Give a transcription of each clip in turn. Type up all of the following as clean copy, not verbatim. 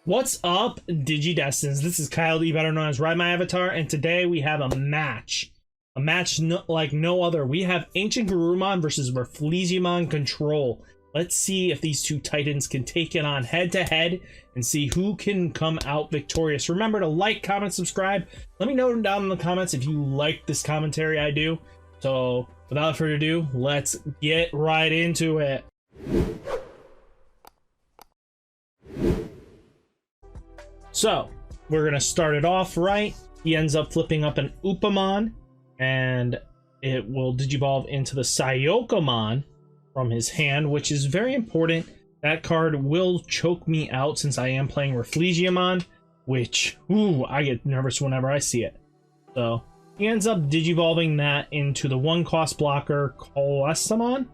What's up, Digidestins? This is Kyle D, better known as Ridemyavatar, and today we have a match. Like no other. We have AncientGarurumon versus Rafflesimon Control. Let's see if these two titans can take it on head-to-head and see who can come out victorious. Remember to like, comment, subscribe. Let me know down in the comments if you like this commentary I do. So, without further ado, let's get right into it. So, we're going to start it off right. He ends up flipping up an Upamon, and it will Digivolve into the Sayokomon from his hand, which is very important. That card will choke me out since I am playing Rafflesimon, which, ooh, I get nervous whenever I see it. So, he ends up Digivolving that into the 1-cost blocker Rafflesimon,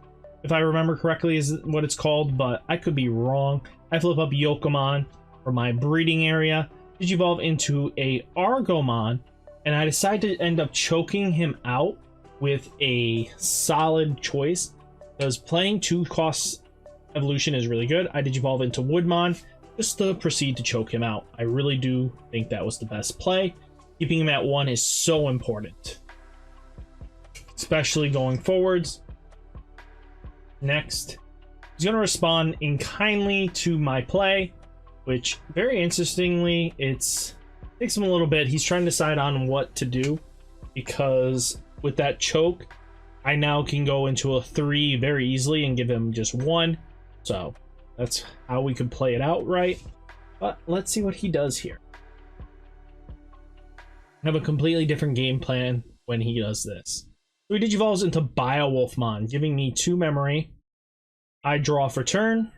if I remember correctly is what it's called, but I could be wrong. I flip up Yokomon for my breeding area, Digivolve into a Argomon, and I decide to end up choking him out with a solid choice, because playing 2-cost evolution is really good. I Digivolve into Woodmon just to proceed to choke him out. I really do think that was the best play. Keeping him at 1 is so important, especially going forwards. Next, he's going to respond in kindly to my play, which, very interestingly, takes him a little bit. He's trying to decide on what to do, because with that choke, I now can go into a 3 very easily and give him just 1. So that's how we could play it out right. But let's see what he does here. I have a completely different game plan when he does this. So he Digivolves into Biowolfmon, giving me 2 memory. I draw for turn.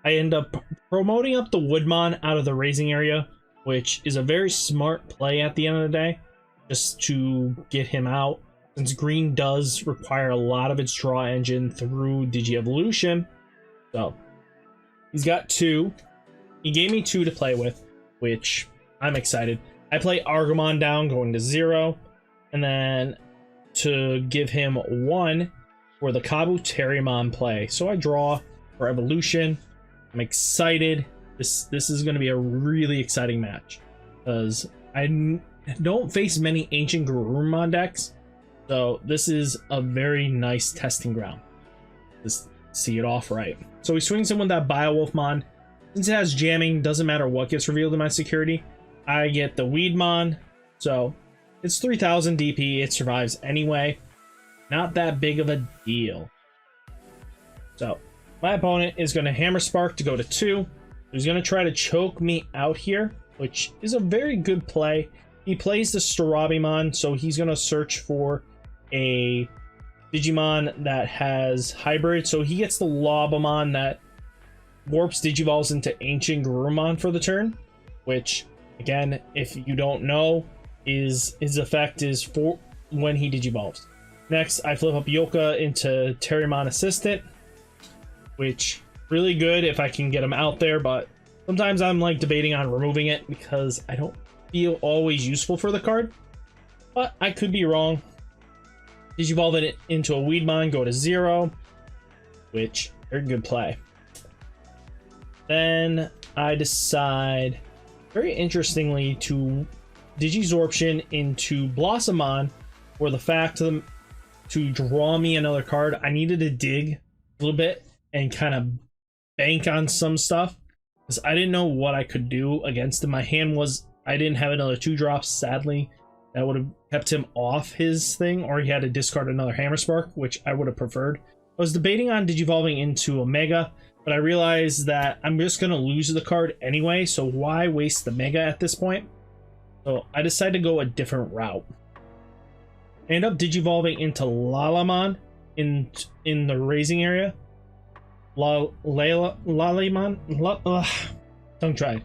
I end up promoting up the Woodmon out of the raising area, which is a very smart play at the end of the day, just to get him out, since green does require a lot of its draw engine through Digievolution. So he's got 2. He gave me 2 to play with, which I'm excited. I play Argomon down, going to 0, and then to give him 1 for the Kabuterimon play. So I draw for evolution. I'm excited. This is going to be a really exciting match, because I don't face many AncientGarurumon decks, so this is a very nice testing ground. Just see it off right. So he swings in with that Biowolfmon. Since it has jamming, doesn't matter what gets revealed in my security. I get the Weedmon, so it's 3000 DP. It survives anyway. Not that big of a deal. So my opponent is going to Hammer Spark to go to 2. He's going to try to choke me out here, which is a very good play. He plays the Starabimon, so he's going to search for a Digimon that has hybrid. So he gets the Lobomon that warps Digivolves into AncientGarurumon for the turn, which, again, if you don't know, his effect is for when he Digivolves. Next, I flip up Yoka into Terramon Assistant, which really good if I can get him out there, but sometimes I'm like debating on removing it because I don't feel always useful for the card, but I could be wrong. Digivolve it into a Weedmon, go to 0, which very good play. Then I decide, very interestingly, to Digizorption into Blossomon for the fact to draw me another card. I needed to dig a little bit and kind of bank on some stuff, because I didn't know what I could do against him. My hand was, I didn't have another 2-drops, sadly. That would have kept him off his thing, or he had to discard another Hammer Spark, which I would have preferred. I was debating on Digivolving into Omega, but I realized that I'm just going to lose the card anyway, so why waste the Mega at this point? So I decided to go a different route. I end up Digivolving into Lalamon in the raising area. Lalimon? Tongue tried.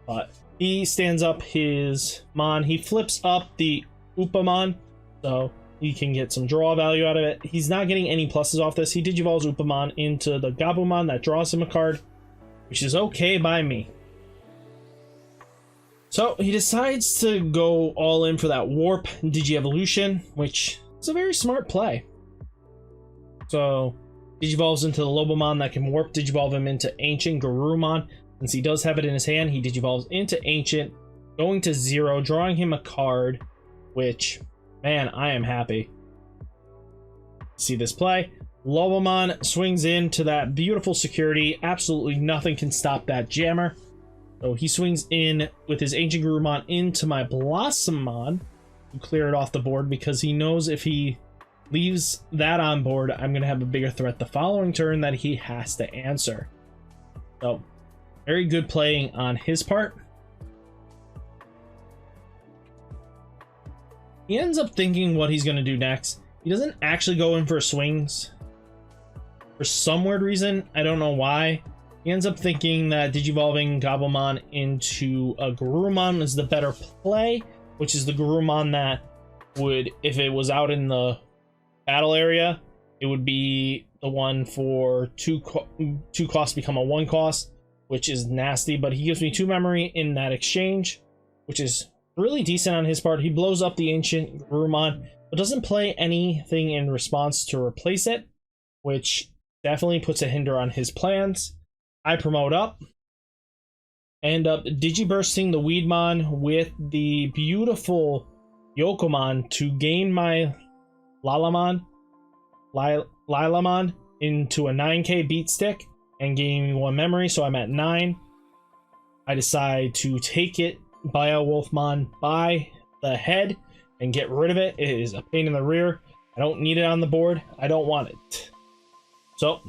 But he stands up his Mon. He flips up the Upamon, so he can get some draw value out of it. He's not getting any pluses off this. He Digivolves Upamon into the Gabumon that draws him a card, which is okay by me. So he decides to go all in for that Warp Digievolution, which is a very smart play. So Digivolves into the Lobomon that can warp Digivolve him into AncientGarurumon. Since he does have it in his hand, he digivolves into Ancient, going to 0, drawing him a card, which, man, I am happy. See this play. Lobomon swings into that beautiful security. Absolutely nothing can stop that jammer. So he swings in with his AncientGarurumon into my Blossomon to clear it off the board, because he knows if he leaves that on board, I'm going to have a bigger threat the following turn that he has to answer. So, very good playing on his part. He ends up thinking what he's going to do next. He doesn't actually go in for swings. For some weird reason, I don't know why. He ends up thinking that Digivolving Gobblemon into a Garurumon is the better play, which is the Garurumon that would, if it was out in the battle area, it would be the one for two costs become a 1 cost, which is nasty, but he gives me 2 memory in that exchange, which is really decent on his part. He blows up the AncientGarurumon, but doesn't play anything in response to replace it, which definitely puts a hinder on his plans. I promote up, end up digibursting the Weedmon with the beautiful Yokomon to gain my Lilamon into a 9k beat stick and gain me 1 memory, so I'm at 9. I decide to take it Biowolfmon by the head and get rid of it. It is a pain in the rear. I don't need it on the board. I don't want it. So,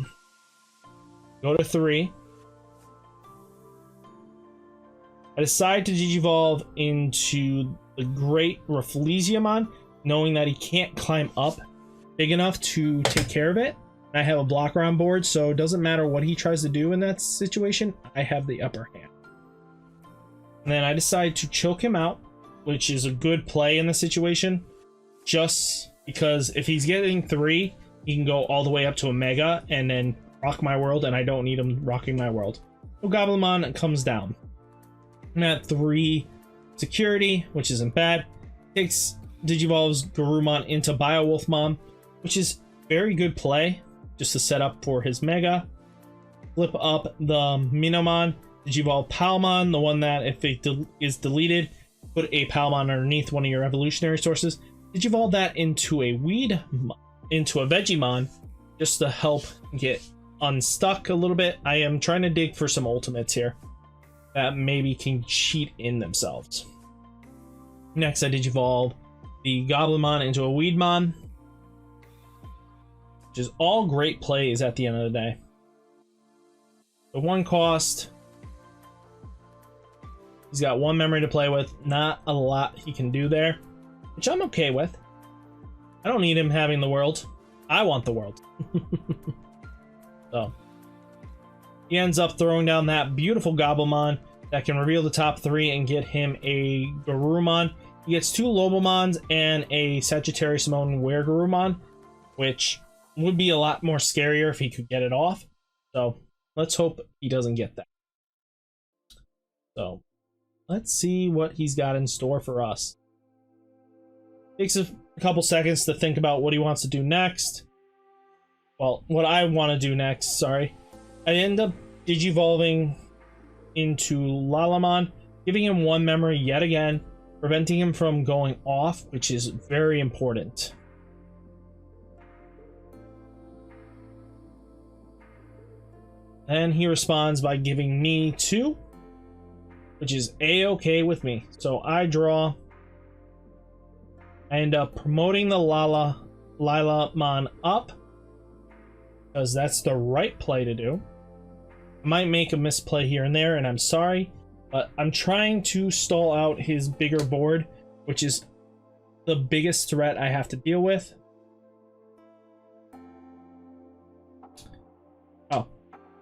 go to 3. I decide to digivolve into the Great Rafflesimon, knowing that he can't climb up big enough to take care of it. I have a blocker on board, so it doesn't matter what he tries to do in that situation. I have the upper hand. And then I decide to choke him out, which is a good play in the situation, just because if he's getting 3, he can go all the way up to a Mega and then rock my world, and I don't need him rocking my world. So Gobblemon comes down. I'm at 3 security, which isn't bad. Takes Digivolve's Garurumon into Biowolfmon, which is very good play, just to set up for his Mega. Flip up the Minomon, Digivolve Palmon, the one that if it is deleted, put a Palmon underneath one of your evolutionary sources. Digivolve that into a Vegemon, just to help get unstuck a little bit. I am trying to dig for some ultimates here that maybe can cheat in themselves. Next, I digivolve the Gobblemon into a Weedmon, which is all great plays at the end of the day. The 1 cost. He's got 1 memory to play with. Not a lot he can do there, which I'm okay with. I don't need him having the world. I want the world. So he ends up throwing down that beautiful Gobblemon that can reveal the top 3 and get him a Garurumon. He gets 2 Lobomons and a Sagittariusmon Weregarurumon, which would be a lot more scarier if he could get it off. So let's hope he doesn't get that. So let's see what he's got in store for us. Takes a couple seconds to think about what he wants to do next. Well, what I want to do next, sorry. I end up digivolving into Lilamon, giving him 1 memory yet again, preventing him from going off, which is very important. And he responds by giving me 2, which is a-okay with me. So I draw. I end up promoting the Lilamon up, because that's the right play to do. I might make a misplay here and there, and I'm sorry, but I'm trying to stall out his bigger board, which is the biggest threat I have to deal with. Oh,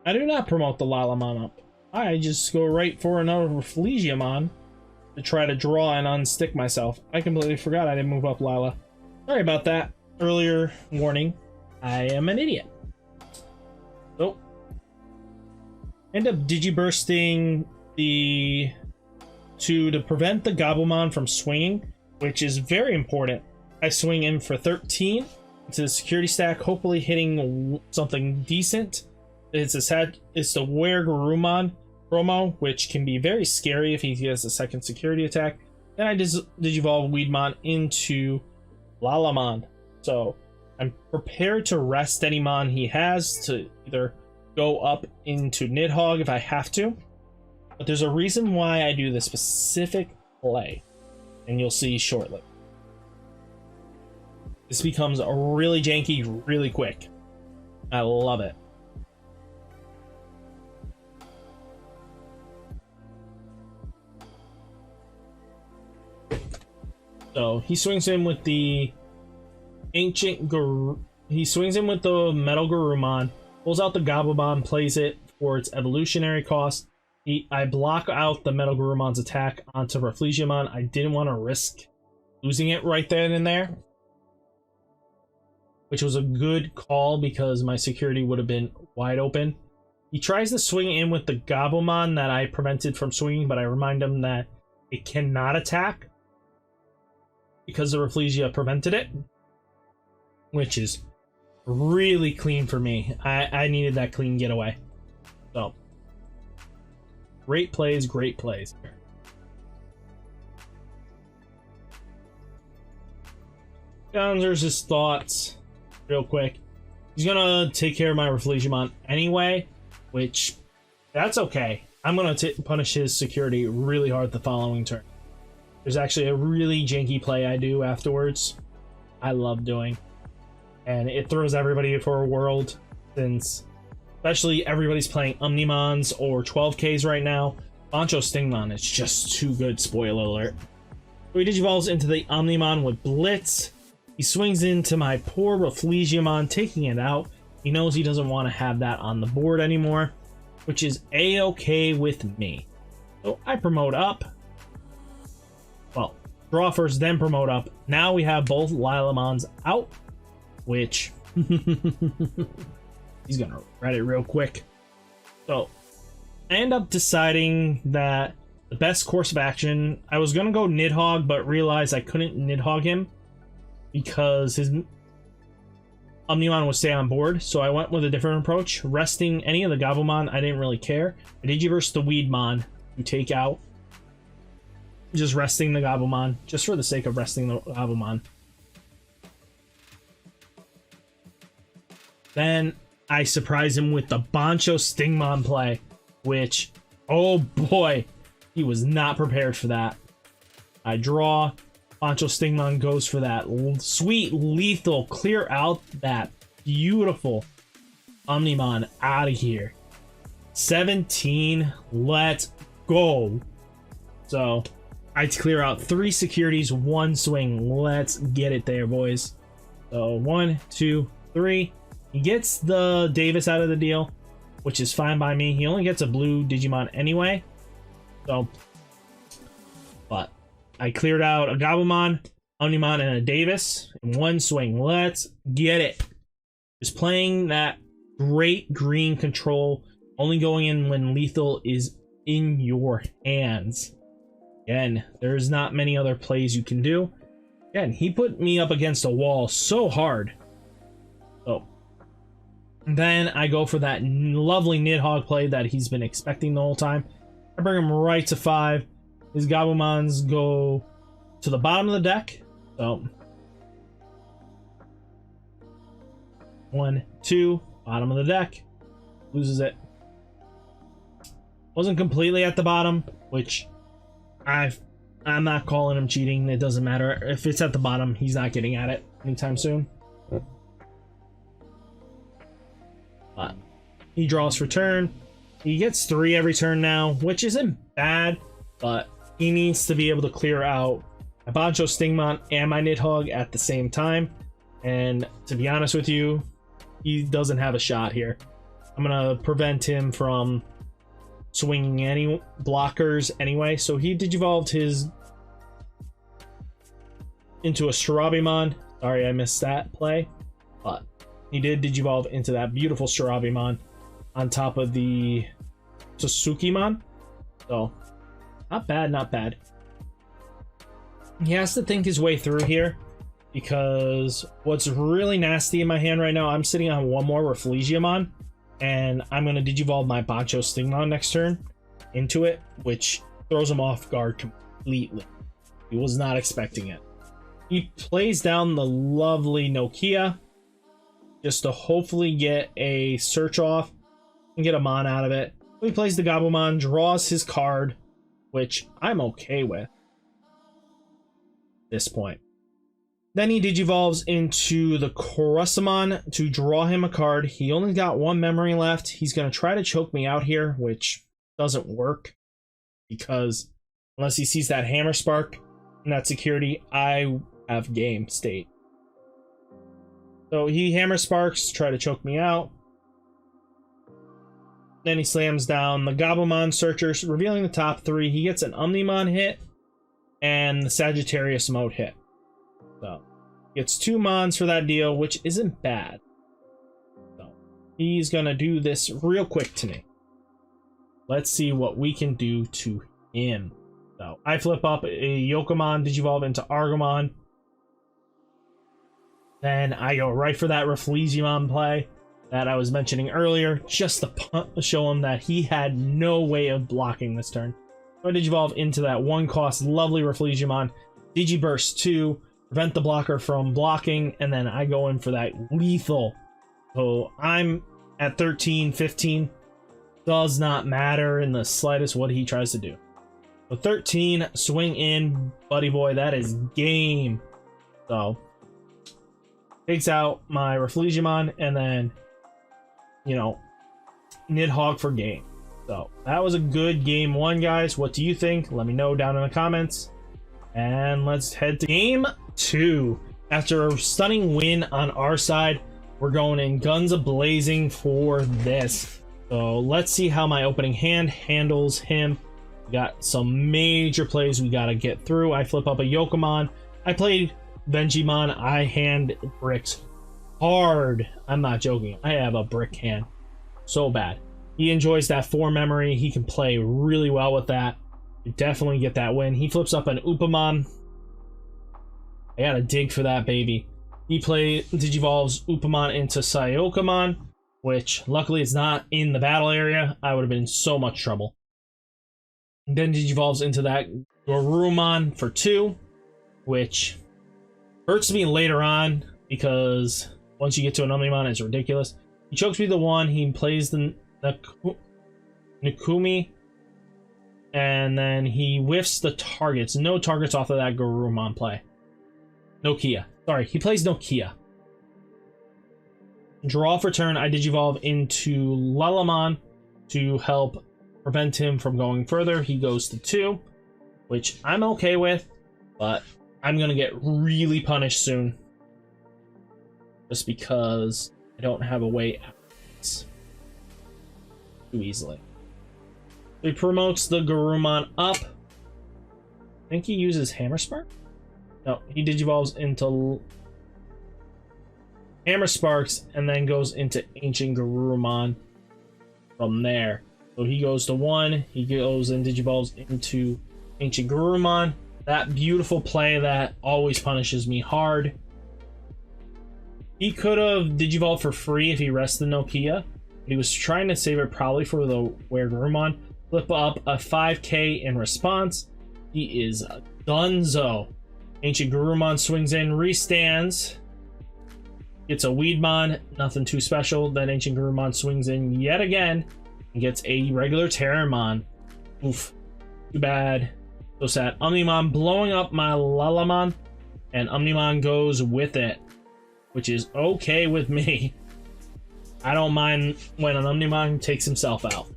I do not promote the Lilamon up. I just go right for another Rafflesimon to try to draw and unstick myself. I completely forgot I didn't move up Lila. Sorry about that. Earlier warning. I am an idiot. So, end up digibursting the 2 to prevent the Gobblemon from swinging, which is very important. I swing in for 13 into the security stack, hopefully hitting something decent. It's the Weregarurumon promo, which can be very scary if he gets a second security attack. Then I Digivolve Weedmon into Lalamon. So I'm prepared to rest any Mon he has to either go up into Nidhogg if I have to. But there's a reason why I do this specific play, and you'll see shortly. This becomes really janky really quick. I love it. So he swings in with the he swings in with the Metal Garurumon, pulls out the Gabumon, plays it for its evolutionary cost. I block out the Metal Garurumon's attack onto Rafflesimon. I didn't want to risk losing it right then and there, which was a good call because my security would have been wide open. He tries to swing in with the Gabumon that I prevented from swinging, but I remind him that it cannot attack because the Rafflesia prevented it, which is really clean for me. I needed that clean getaway. So, great plays, great plays. Gonzer's his thoughts real quick. He's gonna take care of my Rafflesimon anyway, which that's okay. I'm gonna punish his security really hard the following turn. There's actually a really janky play I do afterwards. I love doing, and it throws everybody for a world, since especially everybody's playing Omnimons or 12Ks right now. Bancho Stingmon is just too good, spoiler alert. So he Digivolves into the Omnimon with Blitz. He swings into my poor Rafflesimon, taking it out. He knows he doesn't want to have that on the board anymore, which is a-okay with me. So I promote up. Well, draw first, then promote up. Now we have both Lilamons out, which he's gonna regret it real quick. So I end up deciding that the best course of action, I was gonna go Nidhogg, but realized I couldn't Nidhogg him because his Omnimon would stay on board. So I went with a different approach, resting any of the Gabumon. I didn't really care. I Digiverse the Weedmon to take out, just resting the Gabumon, just for the sake of resting the Gabumon. Then I surprise him with the Bancho Stingmon play, which, oh boy, he was not prepared for that. I draw, Bancho Stingmon goes for that sweet lethal, clear out that beautiful Omnimon out of here. 17, let's go. So I clear out 3 securities, 1 swing. Let's get it there, boys. So 1, 2, 3. He gets the Davis out of the deal, which is fine by me. He only gets a blue Digimon anyway. So, but I cleared out a Gabumon, Omnimon, and a Davis in 1 swing. Let's get it. Just playing that great green control, only going in when lethal is in your hands. Again, there's not many other plays you can do. Again, he put me up against a wall so hard. So then I go for that lovely Nidhogg play that he's been expecting the whole time. I bring him right to 5. His Gabumons go to the bottom of the deck. So 1, 2, bottom of the deck. Loses it. Wasn't completely at the bottom, which I'm not calling him cheating. It doesn't matter. If it's at the bottom, he's not getting at it anytime soon. But he draws for turn. He gets 3 every turn now, which isn't bad, but he needs to be able to clear out my Bancho Stingmon and my Nidhogg at the same time. And to be honest with you, he doesn't have a shot here. I'm gonna prevent him from swinging any blockers anyway. So he Digivolved his into a Strabimon. Sorry, I missed that play, but he did Digivolve into that beautiful Strabimon on top of the Susukimon. So not bad, not bad. He has to think his way through here, because what's really nasty in my hand right now, I'm sitting on 1 more Rafflesimon, and I'm going to Digivolve my Bancho Stingmon next turn. into it, which throws him off guard completely. He was not expecting it. He plays down the lovely Nokia just to hopefully get a search off and get a Mon out of it. He plays the Gabumon, draws his card, which I'm okay with at this point. Then he digivolves into the Rafflesimon to draw him a card. He only got one memory left. He's going to try to choke me out here, which doesn't work because unless he sees that Hammer Spark and that security, I have game state. So he Hammer Sparks, try to choke me out. Then he slams down the Gabumon Searchers, revealing the top three. He gets an Omnimon hit and the Sagittarius mode hit. So gets 2 Mons for that deal, which isn't bad. So he's gonna do this real quick to me. Let's see what we can do to him. So I flip up a Yokomon, digivolve into Argomon. Then I go right for that Rafflesimon play that I was mentioning earlier, just to show him that he had no way of blocking this turn. So I digivolve into that 1-cost lovely Rafflesimon, Digiburst 2, prevent the blocker from blocking, and then I go in for that lethal. So I'm at 13, 15. Does not matter in the slightest what he tries to do. So 13, swing in, buddy boy, that is game. So takes out my Rafflesimon, and then, you know, Nidhogg for game. So that was a good game 1, guys. What do you think? Let me know down in the comments. And let's head to game 2. After a stunning win on our side, we're going in guns a-blazing for this. So let's see how my opening hand handles him. We got some major plays we got to get through. I flip up a Yokomon. I played Vengimon. I hand bricks hard. I'm not joking. I have a brick hand. So bad. He enjoys that 4 memory. He can play really well with that. Definitely get that win. He flips up an Upamon. I gotta dig for that baby. He digivolves Upamon into Sayokamon, which luckily it's not in the battle area. I would have been in so much trouble. And then digivolves into that Garurumon for 2, which hurts me later on because once you get to an Omnimon, it's ridiculous. He chokes me the 1. He plays the Nikumi. And then he whiffs the targets. No targets off of that Garurumon play. Nokia. Sorry, he plays Nokia. Draw for turn. I digivolve into Lalamon to help prevent him from going further. He goes to 2, which I'm okay with, but I'm going to get really punished soon. Just because I don't have a way out of this too easily. He promotes the Garurumon up. I think he uses Hammer Spark? No, he digivolves into Hammer Sparks and then goes into AncientGarurumon from there. So he goes to 1, he goes and digivolves into AncientGarurumon. That beautiful play that always punishes me hard. He could have digivolved for free if he rested Nokia. But he was trying to save it probably for the Garurumon. Flip up a 5k in response. He is a dunzo. AncientGarurumon swings in, restands. Gets a Weedmon, nothing too special. Then AncientGarurumon swings in yet again and gets a regular Terramon. Oof. Too bad. So sad. Omnimon blowing up my Lalamon, and Omnimon goes with it, which is okay with me. I don't mind when an Omnimon takes himself out.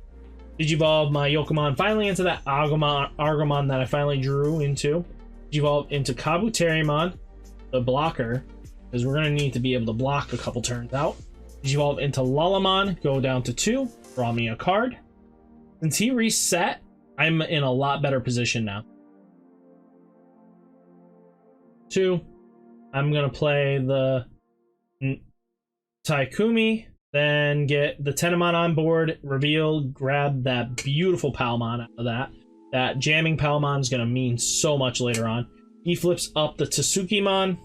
Digivolve my Yokomon finally into that Argomon that I finally drew into. Digivolve into Kabuterimon, the blocker, because we're going to need to be able to block a couple turns out. Digivolve into Lalamon, go down to 2, draw me a card. Since he reset, I'm in a lot better position now. 2, I'm going to play the Taikumi, then get the Tenamon on board, reveal, grab that beautiful Palmon out of that. That jamming Palmon is going to mean so much later on. He flips up the Tsukimon,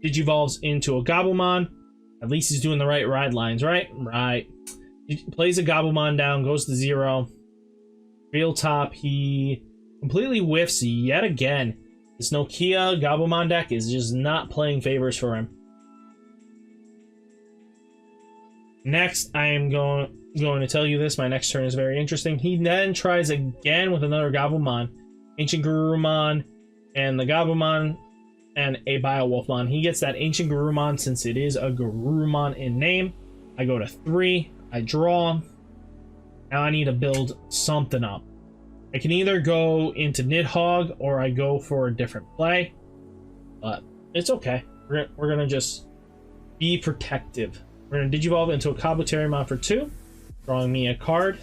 digivolves into a Gabumon. At least he's doing the right ride lines, right? Right. He plays a Gabumon down, goes to 0. Real top, he completely whiffs yet again. This Nokia Gabumon deck is just not playing favors for him. Next, I am going to tell you this. My next turn is very interesting. He then tries again with another Gabumon, AncientGarurumon, and the Gabumon, and a Biowolfmon. He gets that AncientGarurumon since it is a Garurumon in name. I go to 3. I draw. Now I need to build something up. I can either go into Nidhogg or I go for a different play, but it's okay. We're gonna just be protective. We're gonna Digivolve into a Kabuterimon for 2, drawing me a card.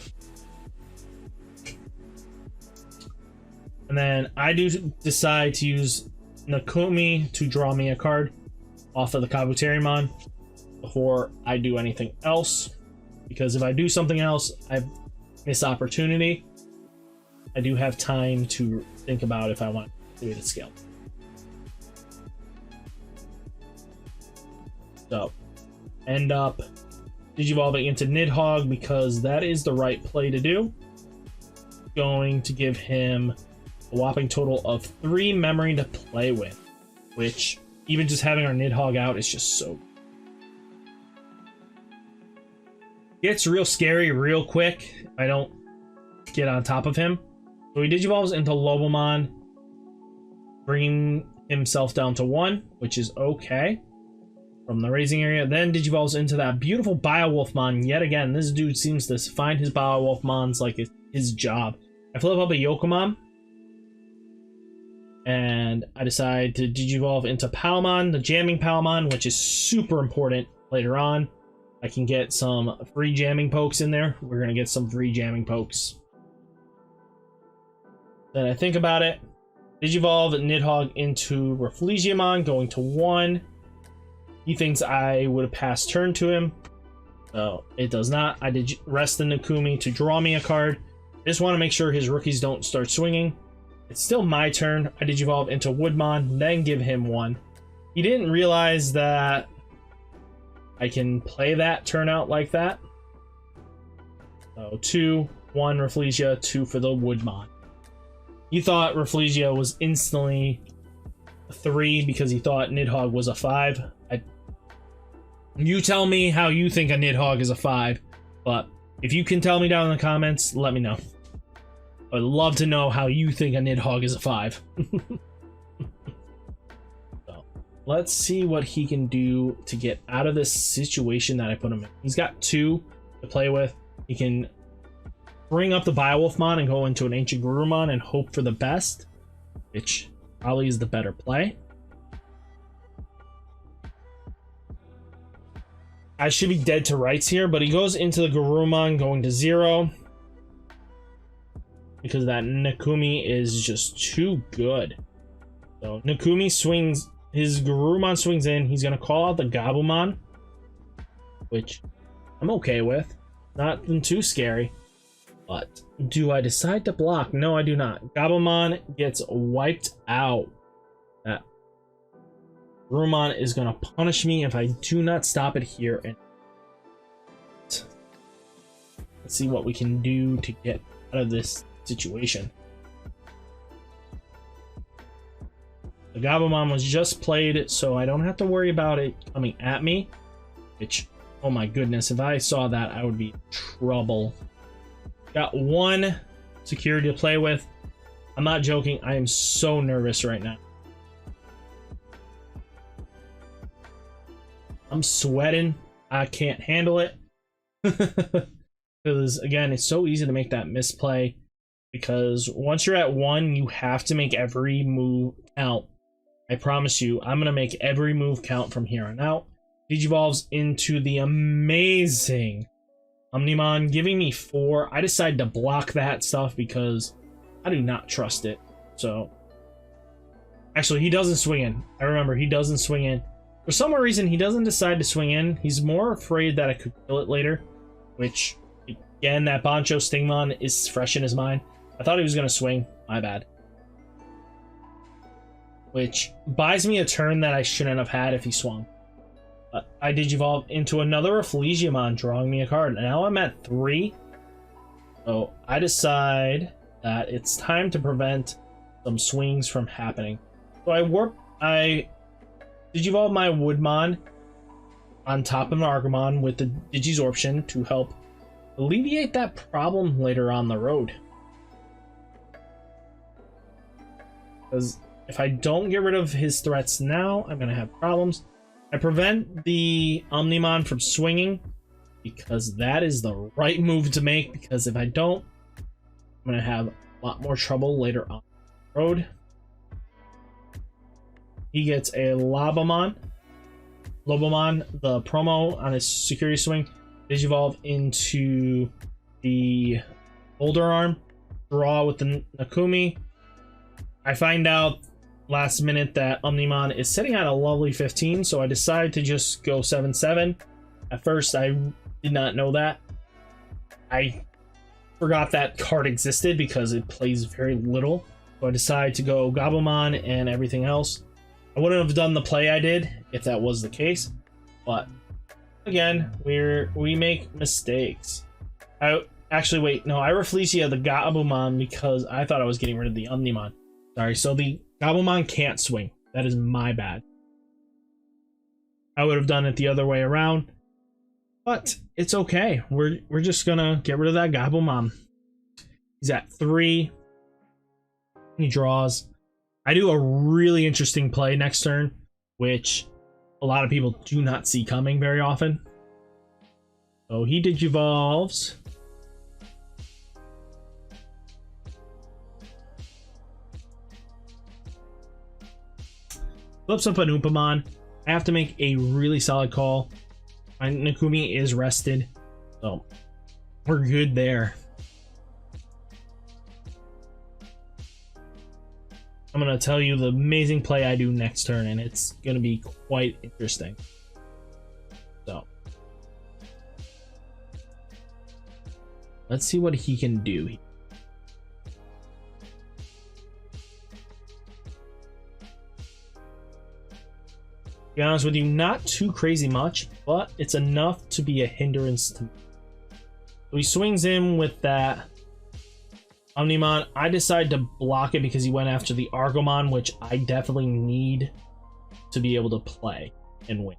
And then I do decide to use Nakumi to draw me a card off of the Kabuterimon before I do anything else. Because if I do something else, I miss opportunity. I do have time to think about if I want to do it at scale. So, end up Digivolving into Nidhogg because that is the right play to do. Going to give him a whopping total of 3 memory to play with, which even just having our Nidhogg out is just so... Gets real scary real quick if I don't get on top of him. So he Digivolves into Lobomon, bringing himself down to 1, which is okay from the raising area. Then Digivolves into that beautiful Biowolfmon yet again. This dude seems to find his Biowolfmons like it's his job. I flip up a Yokomon, and I decide to Digivolve into Palmon, the jamming Palmon, which is super important later on. I can get some free jamming pokes in there. We're going to get some free jamming pokes. Then I think about it. Digivolve Nidhogg into Rafflesimon, going to 1. He thinks I would have passed turn to him. So it does not. I did rest the Nakumi to draw me a card. I just want to make sure his rookies don't start swinging. It's still my turn. I Digivolve into Woodmon, then give him 1. He didn't realize that I can play that turn out like that. So 2, 1 Rafflesia, 2 for the Woodmon. He thought Rafflesia was instantly a 3 because he thought Nidhogg was a 5. You tell me how you think a Nidhogg is a 5, but if you can tell me down in the comments, let me know. I'd love to know how you think a Nidhogg is a 5. So, let's see what he can do to get out of this situation that I put him in. He's got 2 to play with. He can bring up the Biowolfmon and go into an AncientGarurumon and hope for the best, which probably is the better play. I should be dead to rights here, but he goes into the Garurumon going to 0 because that Nakumi is just too good. So Nakumi swings, his Garurumon swings in. He's going to call out the Gabumon, which I'm okay with. Nothing too scary. But do I decide to block? No, I do not. Gabumon gets wiped out. That Garurumon is going to punish me if I do not stop it here. And let's see what we can do to get out of this situation. The Gabumon was just played, so I don't have to worry about it coming at me. Which, oh my goodness, if I saw that, I would be in trouble. Got 1 security to play with. I'm not joking. I am so nervous right now. I'm sweating. I can't handle it. Because, again, it's so easy to make that misplay. Because once you're at 1, you have to make every move count. I promise you, I'm going to make every move count from here on out. Digivolves into the amazing Omnimon, giving me 4. I decided to block that stuff because I do not trust it. So, actually, he doesn't swing in. I remember, he doesn't swing in. For some reason, he doesn't decide to swing in. He's more afraid that I could kill it later, which, again, that Bancho Stingmon is fresh in his mind. I thought he was going to swing. My bad. Which buys me a turn that I shouldn't have had if he swung. I Digivolve into another Rafflesimon, drawing me a card. Now I'm at 3. So I decide that it's time to prevent some swings from happening. So I Digivolve my Woodmon on top of an Argomon with the Digisorption to help alleviate that problem later on the road. Because if I don't get rid of his threats now, I'm going to have problems. I prevent the Omnimon from swinging because that is the right move to make, because if I don't, I'm going to have a lot more trouble later on the road. He gets a Lobomon, the promo on his security swing, Digivolve into the Boulder Arm, draw with the Nakumi. I find out last minute that Omnimon is sitting at a lovely 15, so I decide to just go 7-7. At first, I did not know that. I forgot that card existed because it plays very little. So I decided to go Gabumon and everything else. I wouldn't have done the play I did if that was the case, but again, we make mistakes. I Rafflesia the Gabumon because I thought I was getting rid of the Omnimon. Sorry, so the Gabumon can't swing. That is my bad. I would have done it the other way around, but it's okay. We're just gonna get rid of that Gabumon. He's at 3. He draws. I do a really interesting play next turn, which a lot of people do not see coming very often. So he Digivolves. Flips up an Upamon. I have to make a really solid call. My Nakumi is rested, so we're good there. I'm going to tell you the amazing play I do next turn, and it's going to be quite interesting. So, let's see what he can do. To be honest with you, not too crazy much, but it's enough to be a hindrance to me. So he swings in with that Omnimon. I decide to block it because he went after the Argomon, which I definitely need to be able to play and win.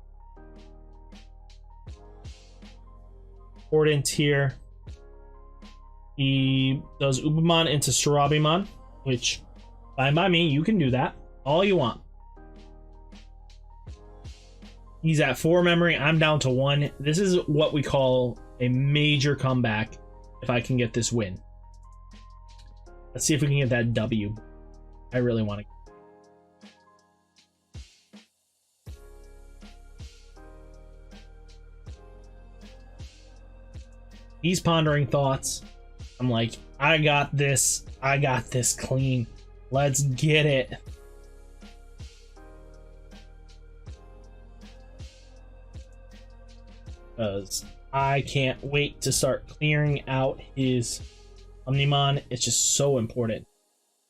Important here. He does Upamon into Surabimon, which, fine by me, you can do that all you want. He's at 4 memory, I'm down to 1. This is what we call a major comeback if I can get this win. Let's see if we can get that W. I really want to. He's pondering thoughts. I'm like, I got this clean. Let's get it. Because I can't wait to start clearing out his Omnimon. It's just so important.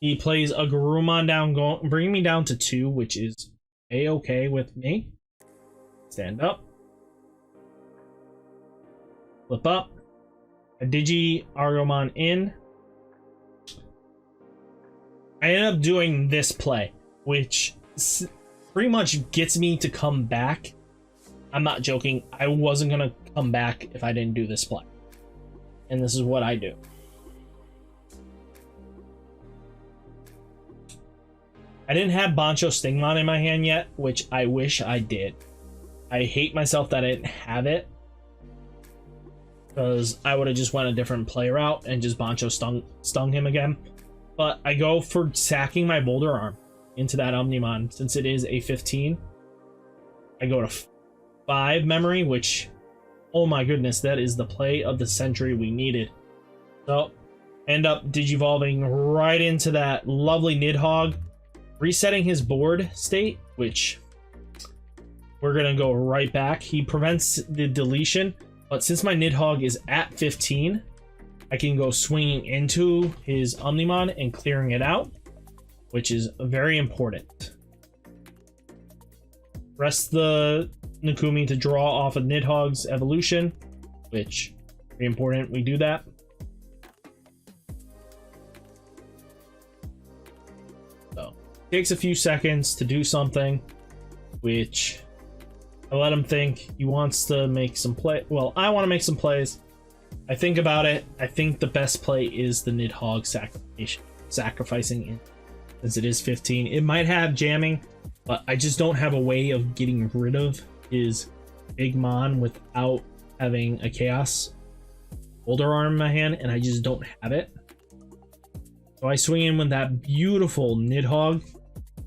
He plays a Garurumon down, bringing me down to 2, which is a-okay with me. Stand up. Flip up. A Digi Argomon in. I end up doing this play, which pretty much gets me to come back. I'm not joking. I wasn't going to come back if I didn't do this play. And this is what I do. I didn't have Bancho Stingmon in my hand yet, which I wish I did. I hate myself that I didn't have it, because I would have just went a different play route and just Bancho stung him again. But I go for sacking my Boulder Arm into that Omnimon. Since it is a 15, I go to 5 memory, which, oh my goodness, that is the play of the century we needed. So, end up Digivolving right into that lovely Nidhogg, resetting his board state, which we're going to go right back. He prevents the deletion, but since my Nidhogg is at 15, I can go swinging into his Omnimon and clearing it out, which is very important. Rest the Nakumi to draw off of Nidhogg's evolution, which very important we do that. So it takes a few seconds to do something, which I let him think he wants to make some play. Well, I want to make some plays. I think about it. I think the best play is the Nidhogg sacrificing in, since it is 15. It might have jamming, but I just don't have a way of getting rid of his big mon without having a chaos older arm in my hand, and I just don't have it. So I swing in with that beautiful Nidhogg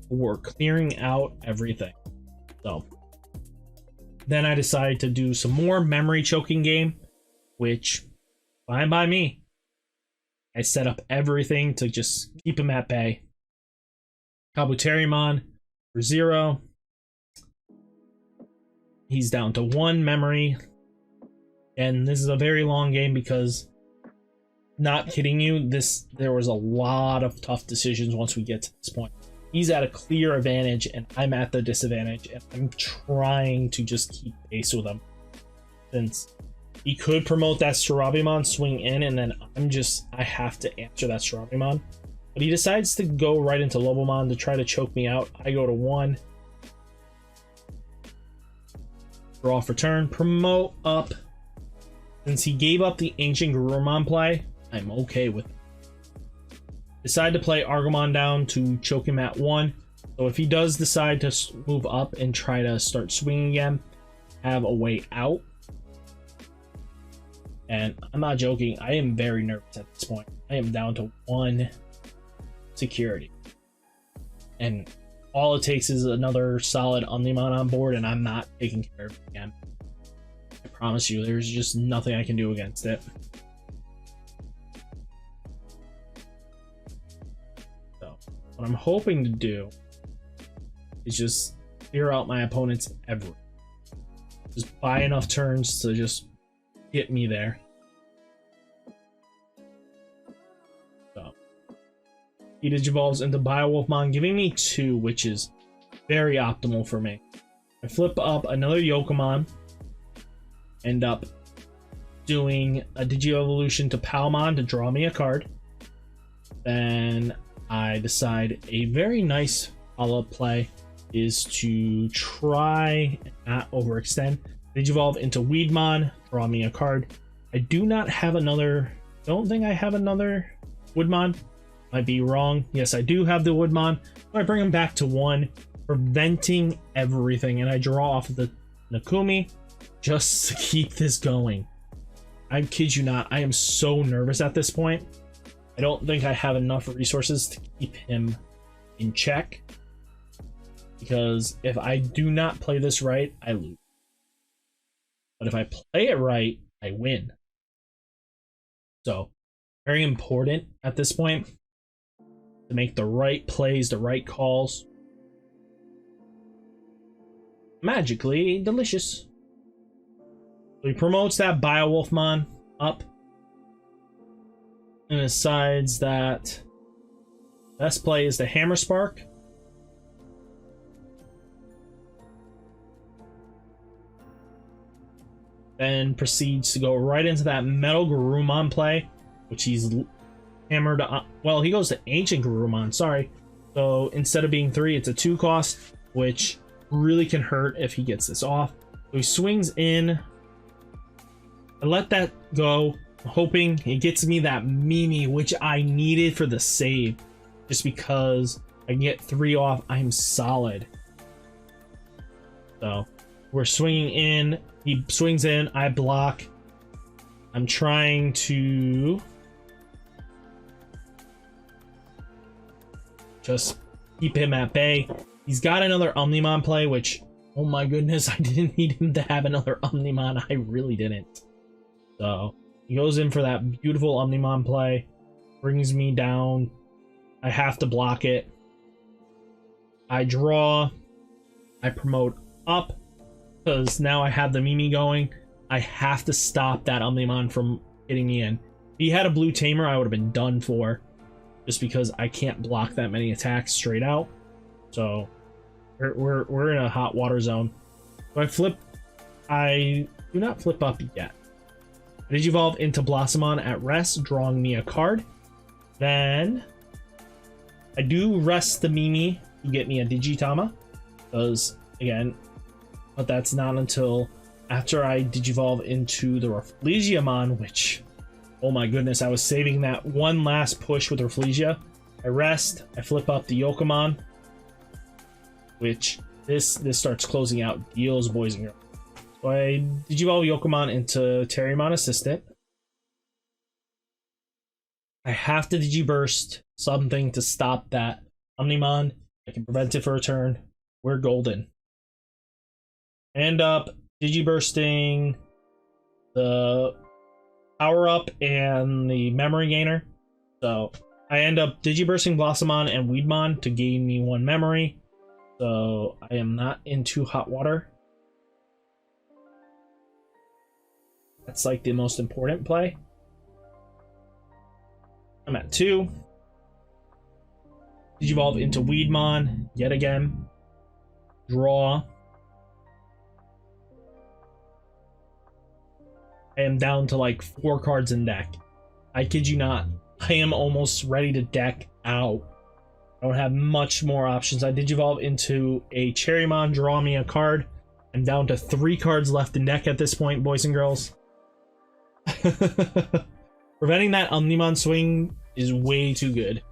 for clearing out everything. So then I decide to do some more memory choking game, which fine by me. I set up everything to just keep him at bay. Kabuterimon for 0. He's down to 1 memory. And this is a very long game because, not kidding you, there was a lot of tough decisions once we get to this point. He's at a clear advantage and I'm at the disadvantage, and I'm trying to just keep pace with him. Since he could promote that Starabimon, swing in, and then I have to answer that Starabimon. But he decides to go right into Lobomon to try to choke me out. I go to 1. Draw for turn, promote up. Since he gave up the AncientGarurumon play, I'm okay with it. Decide to play Argomon down to choke him at 1. So if he does decide to move up and try to start swinging again, have a way out. And I'm not joking, I am very nervous at this point. I am down to 1 security. And all it takes is another solid Omnimon on board, and I'm not taking care of it again. I promise you, there's just nothing I can do against it. So, what I'm hoping to do is just clear out my opponent's everything. Just buy enough turns to just get me there. So, he digivolves into Biowolfmon, giving me 2, which is very optimal for me. I flip up another Yokomon. End up doing a Digievolution to Palmon to draw me a card. Then I decide a very nice follow-up play is to try and not overextend. Digivolve into Weedmon, draw me a card. I do not have another, don't think I have another Woodmon. Might be wrong. Yes, I do have the Woodmon. So I bring him back to 1, preventing everything, and I draw off of the Nakumi just to keep this going. I kid you not, I am so nervous at this point. I don't think I have enough resources to keep him in check, because if I do not play this right, I lose. But if I play it right, I win. So, very important at this point to make the right plays, the right calls. Magically delicious. So he promotes that Biowolfmon up and decides that best play is the Hammer Spark. Then proceeds to go right into that Metal Garurumon play, which he's hammered on. Well, he goes to AncientGarurumon, sorry. So instead of being 3, it's a 2 cost, which really can hurt if he gets this off. So he swings in. I let that go, hoping it gets me that Mimi, which I needed for the save. Just because I can get 3 off, I'm solid. So we're swinging in. He swings in, I block. I'm trying to just keep him at bay. He's got another Omnimon play, which, oh my goodness, I didn't need him to have another Omnimon. I really didn't. So he goes in for that beautiful Omnimon play, brings me down. I have to block it. I draw. I promote up because now I have the Mimi going. I have to stop that Omnimon from hitting me in. If he had a blue tamer, I would have been done for, just because I can't block that many attacks straight out. So we're in a hot water zone. So I flip. I do not flip up yet. I Digivolve into Blossomon at rest, drawing me a card. Then I do rest the Mimi to get me a Digitama, because again, but that's not until after I Digivolve into the Rafflesimon, which, oh my goodness, I was saving that one last push with Rafflesia. I rest, I flip up the Yokomon, which this starts closing out deals, boys and girls. So I Digivolve Yokomon into Terriermon Assistant. I have to Digiburst something to stop that Omnimon. I can prevent it for a turn. We're golden. I end up Digibursting the Power Up and the Memory Gainer. So I end up Digibursting Blossomon and Weedmon to gain me 1 memory. So I am not into hot water. That's like the most important play. I'm at 2. Digivolve into Weedmon yet again. Draw. I am down to like 4 cards in deck. I kid you not. I am almost ready to deck out. I don't have much more options. I Digivolve into a Cherrymon, draw me a card. I'm down to 3 cards left in deck at this point, boys and girls. Preventing that Omnimon swing is way too good.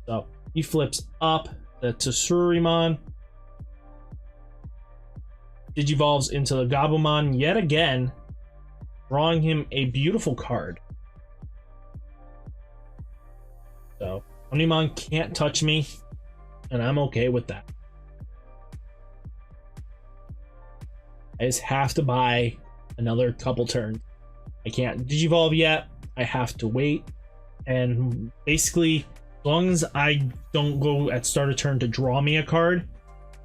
So he flips up the Tsurimon. Digivolves into the Gabumon yet again, drawing him a beautiful card. So Omnimon can't touch me, and I'm okay with that. I just have to buy another couple turns. I can't Digivolve yet. I have to wait. And basically, as long as I don't go at start of turn to draw me a card,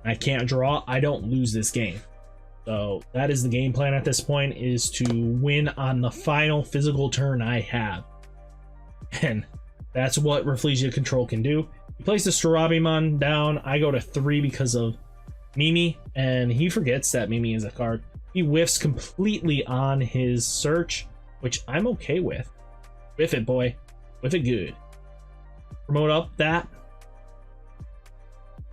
I can't draw, I don't lose this game. So that is the game plan at this point, is to win on the final physical turn I have. And that's what Rafflesia Control can do. He places Starabimon down. I go to 3 because of Mimi, and he forgets that Mimi is a card. He whiffs completely on his search, which I'm okay with. Whiff it, boy. Whiff it good. Promote up that.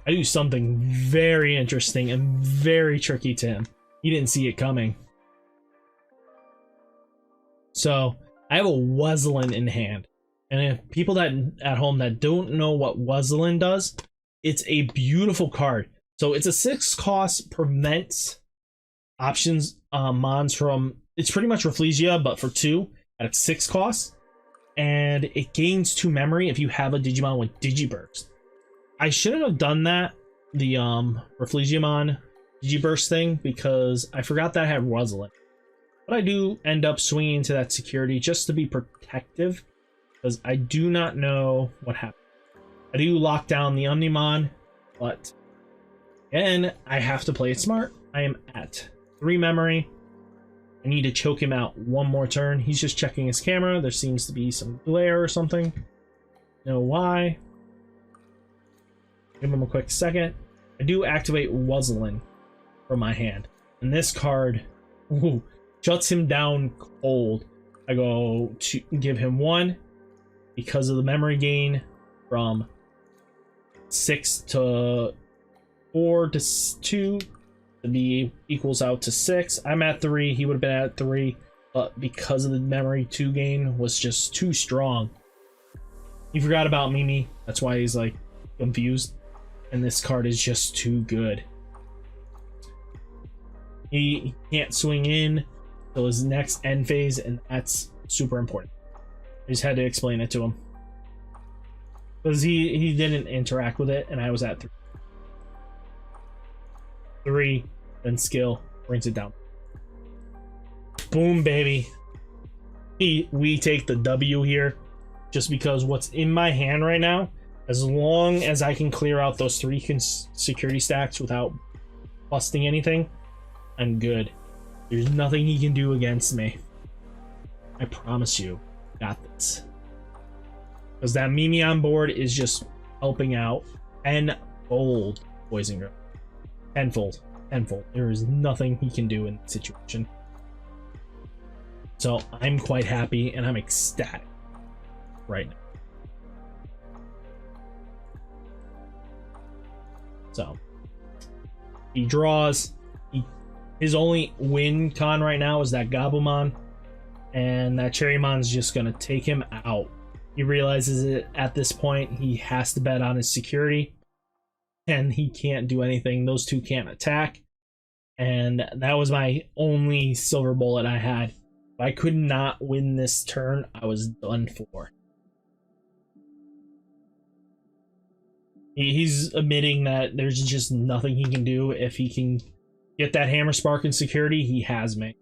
I do something very interesting and very tricky to him. He didn't see it coming. So I have a Wuzzlin in hand. And if people that at home that don't know what Wuzzlin does, it's a beautiful card. So it's a 6 cost, prevents options mons from, it's pretty much Rafflesia, but for 2 at 6 costs. And it gains 2 memory if you have a Digimon with Digiburst. I shouldn't have done that, the Rafflesimon Digiburst thing, because I forgot that I had Wuzzlin. But I do end up swinging into that security just to be protective, because I do not know what happened. I do lock down the Omnimon, but again, I have to play it smart. I am at 3 memory. I need to choke him out 1 more turn. He's just checking his camera. There seems to be some glare or something. Know why. Give him a quick second. I do activate Wuzzlin from my hand. And this card, ooh, shuts him down cold. I go to give him 1 because of the memory gain from 6 to 4 to 2. To be equals out to 6. I'm at 3. He would have been at 3, but because of the memory 2 gain was just too strong. He forgot about Mimi. That's why he's like confused. And this card is just too good. He can't swing in till his next end phase, and that's super important. I just had to explain it to him. Because he didn't interact with it, and I was at 3. 3, then skill brings it down. Boom, baby. We take the W here, just because what's in my hand right now, as long as I can clear out those 3 security stacks without busting anything, I'm good. There's nothing he can do against me. I promise you, got this. Because that Mimi on board is just helping out tenfold, boys and girls. Tenfold. There is nothing he can do in this situation. So I'm quite happy and I'm ecstatic right now. So he draws. His only win con right now is that Gabumon, and that Cherrymon's just gonna take him out. He realizes it at this point. He has to bet on his security, and he can't do anything. Those two can't attack, and that was my only silver bullet I had. If I could not win this turn, I was done for. He's admitting that there's just nothing he can do. If he can get that Hammer Spark in security, he has me.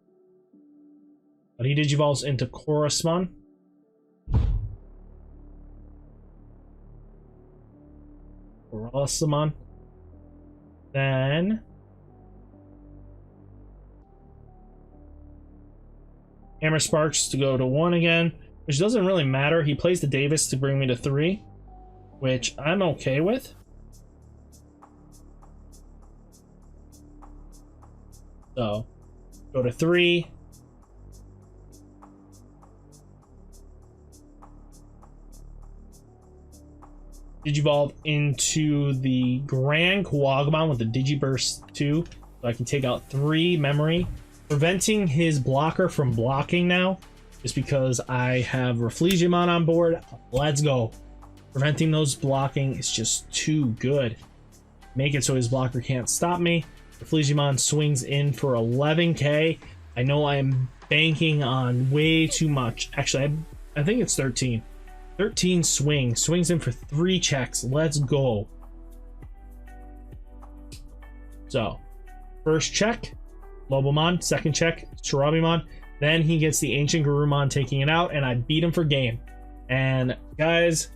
But he Digivolves into Rafflesimon. Rafflesimon. Then Hammer Sparks to go to 1 again, which doesn't really matter. He plays the Davis to bring me to 3, which I'm okay with. So, go to 3. Digivolve into the Grand Kuwagamon with the Digiburst 2, so I can take out 3 memory, preventing his blocker from blocking now, just because I have Rafflesimon on board. Let's go. Preventing those blocking is just too good. Make it so his blocker can't stop me. Rafflesimon swings in for 11k. I know I'm banking on way too much. Actually, I think it's 13. 13 swings in for 3 checks. Let's go. So, first check, Lobomon. Second check, Shirabimon. Then he gets the AncientGarurumon taking it out, and I beat him for game. And guys,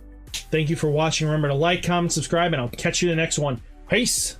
thank you for watching. Remember to like, comment, subscribe, and I'll catch you in the next one. Peace!